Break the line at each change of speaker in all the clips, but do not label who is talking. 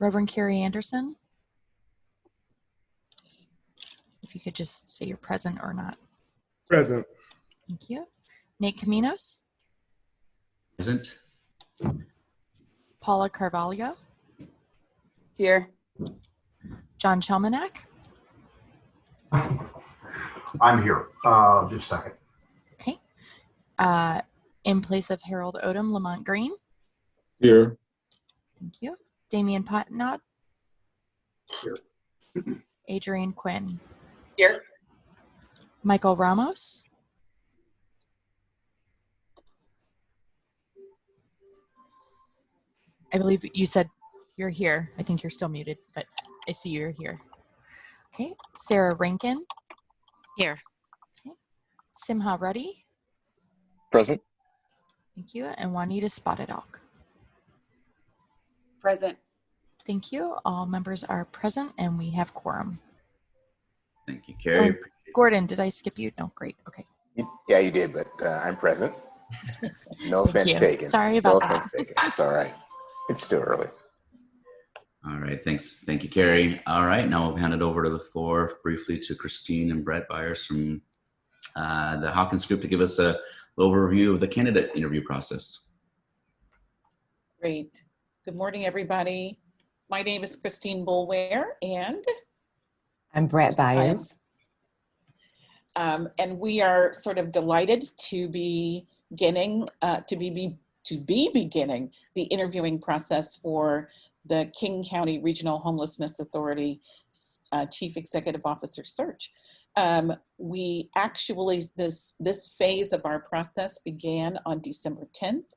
Reverend Carrie Anderson. If you could just say you're present or not.
Present.
Thank you. Nate Caminos.
Present.
Paula Carvalho.
Here.
John Chelmanak.
I'm here. Just a second.
Okay. In place of Harold Odom, Lamont Green.
Here.
Thank you. Damian Pottenot.
Here.
Adrian Quinn.
Here.
Michael Ramos. I believe you said you're here. I think you're still muted, but I see you're here. Okay. Sarah Rankin.
Here.
Okay. Simha Reddy.
Present.
Thank you. And Juanita Spotedok.
Present.
Thank you. All members are present and we have quorum.
Thank you, Carrie.
Gordon, did I skip you? No, great. Okay.
Yeah, you did, but I'm present. No
Thank
offense
you.
taken.
Sorry about
no
that.
offense taken. It's all right. It's still early.
All right, thanks. Thank you, Carrie. All right, now we'll hand it over to the floor briefly to Christine and Brett Byers from the Hawkins Group to give us a little overview of the candidate interview process.
Great. Good morning, everybody. My name is Christine Boulware, and
I'm Brett Byers.
And we are sort of delighted to be beginning the interviewing process for the King County Regional Homelessness Authority Chief Executive Officer search. We actually, this phase of our process began on December 10th,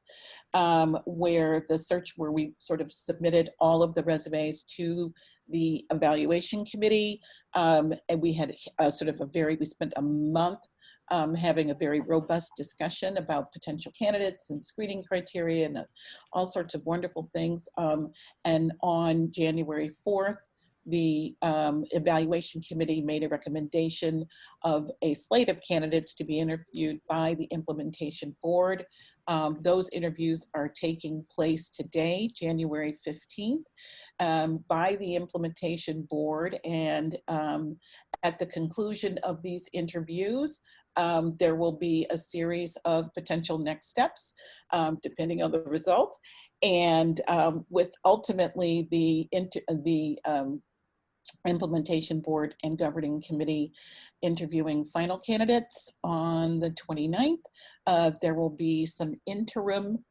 where we sort of submitted all of the resumes to the evaluation committee. And we had we spent a month having a very robust discussion about potential candidates and screening criteria and all sorts of wonderful things. And on January 4th, the evaluation committee made a recommendation of a slate of candidates to be interviewed by the implementation board. Those interviews are taking place today, January 15th, by the implementation board. And at the conclusion of these interviews, there will be a series of potential next steps, depending on the result. And with ultimately the implementation board and governing committee interviewing final candidates on the 29th. There will be some interim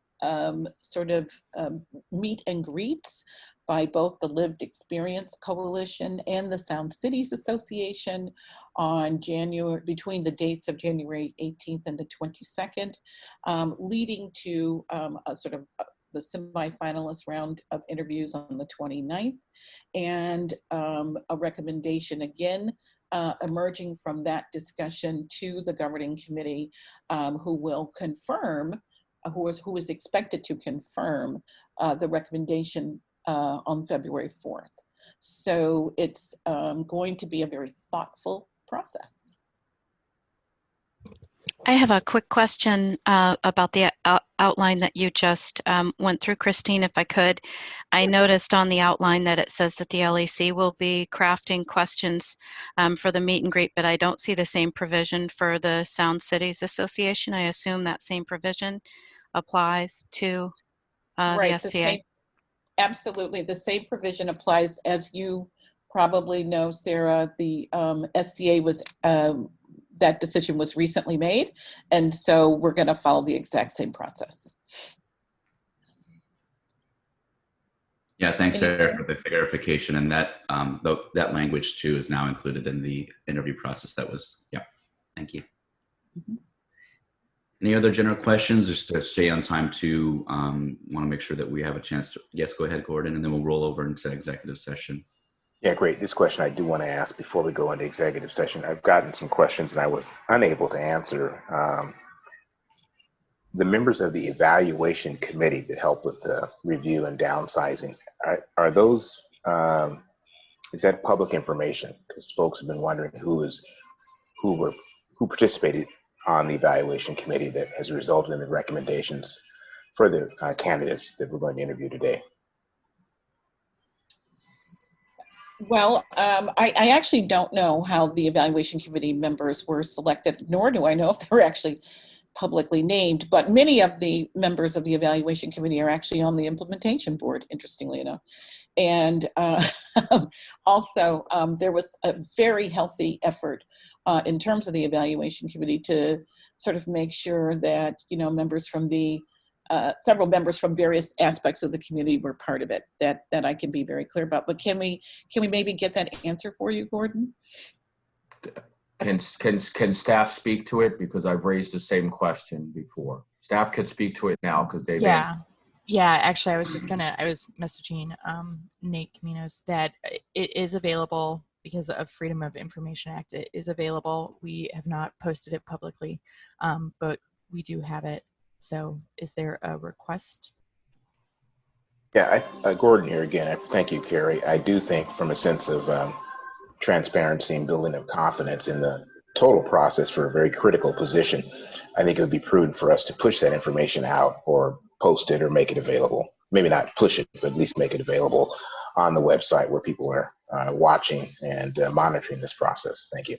meet and greets by both the Lived Experience Coalition and the Sound Cities Association on between the dates of January 18th and the 22nd, leading to the semi-finalist round of interviews on the 29th, and a recommendation again emerging from that discussion to the governing committee, who will confirm, who is expected to confirm the recommendation on February 4th. So it's going to be a very thoughtful process.
I have a quick question about the outline that you just went through, Christine, if I could. I noticed on the outline that it says that the LEC will be crafting questions for the meet and greet, but I don't see the same provision for the Sound Cities Association. I assume that same provision applies to the SCA.
Absolutely, the same provision applies. As you probably know, Sarah, the SCA was that decision was recently made, and so we're going to follow the exact same process.
Yeah, thanks, Sarah, for the clarification. And that that language too is now included in the interview process. That was, yeah, thank you. Mm-hmm. Any other general questions, just to stay on time to want to make sure that we have a chance to, yes, go ahead, Gordon, and then we'll roll over into executive session.
Yeah, great. This question I do want to ask before we go into executive session. I've gotten some questions and I was unable to answer. The members of the evaluation committee that help with the review and downsizing, are those, is that public information? Because folks have been wondering who participated on the evaluation committee that has resulted in the recommendations for the candidates that we're going to interview today.
Well, I actually don't know how the evaluation committee members were selected, nor do I know if they were actually publicly named, but many of the members of the evaluation committee are actually on the implementation board, interestingly enough. And also, there was a very healthy effort in terms of the evaluation committee to sort of make sure that, you know, members from the several members from various aspects of the community were part of it. That I can be very clear about. But can we maybe get that answer for you, Gordon?
Can staff speak to it? Because I've raised the same question before. Staff could speak to it now because they've
Yeah, actually, I was messaging Nate Caminos that it is available because of Freedom of Information Act. It is available. We have not posted it publicly, but we do have it. So is there a request?
Yeah, Gordon here again. Thank you, Carrie. I do think from a sense of transparency and building of confidence in the total process for a very critical position, I think it would be prudent for us to push that information out or post it or make it available. Maybe not push it, but at least make it available on the website where people are watching and monitoring this process. Thank you.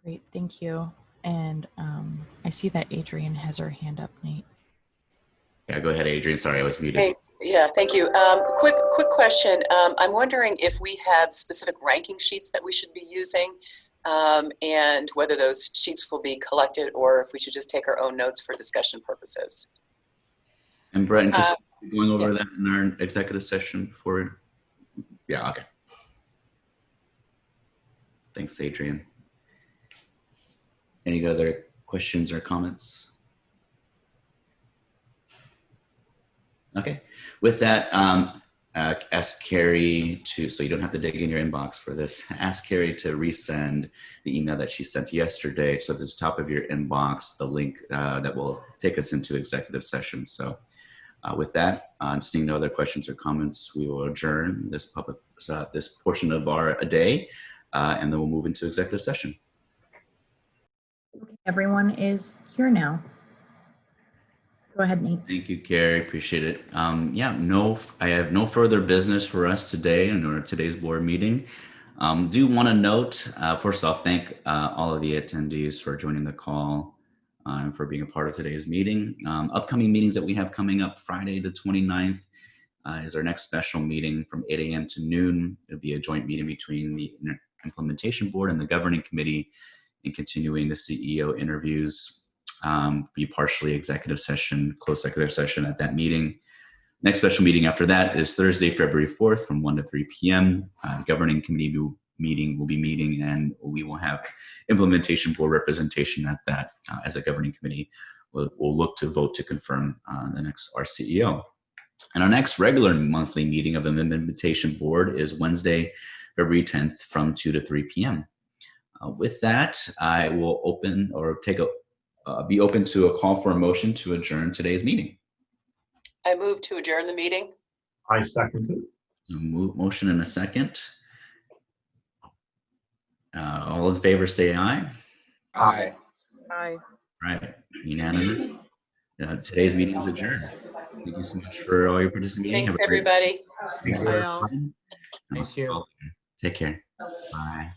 Great, thank you. And I see that Adrian has her hand up, Nate.
Yeah, go ahead, Adrian. Sorry, I was muted.
Thanks. Yeah, thank you. Quick question. I'm wondering if we have specific ranking sheets that we should be using, and whether those sheets will be collected or if we should just take our own notes for discussion purposes.
And Brent, just going over that in our executive session before. Yeah, okay. Thanks, Adrian. Any other questions or comments? Okay, with that, ask Carrie to, so you don't have to dig in your inbox for this, ask Carrie to resend the email that she sent yesterday. So at the top of your inbox, the link that will take us into executive session. So with that, seeing no other questions or comments, we will adjourn this this portion of our day, and then we'll move into executive session.
Okay, everyone is here now. Go ahead, Nate.
Thank you, Carrie. Appreciate it. Yeah, I have no further business for us today in our today's board meeting. Do want to note, first off, thank all of the attendees for joining the call and for being a part of today's meeting. Upcoming meetings that we have coming up Friday the 29th is our next special meeting from 8 a.m. to noon. It'll be a joint meeting between the implementation board and the governing committee and continuing the CEO interviews. Be partially executive session, closed executive session at that meeting. Next special meeting after that is Thursday, February 4th from 1 to 3 p.m. Governing committee meeting will be meeting, and we will have implementation board representation at that as a governing committee. We'll look to vote to confirm our CEO. And our next regular monthly meeting of the implementation board is Wednesday, February 10th from 2 to 3 p.m. With that, I will be open to a call for a motion to adjourn today's meeting.
I move to adjourn the meeting.
I second it.
Motion and a second. All in favor say aye.
Aye.
Aye.
Right, unanimous. Today's meeting is adjourned. Thank you so much for all your participating.
Thanks, everybody.
Thank you. Take care. Bye.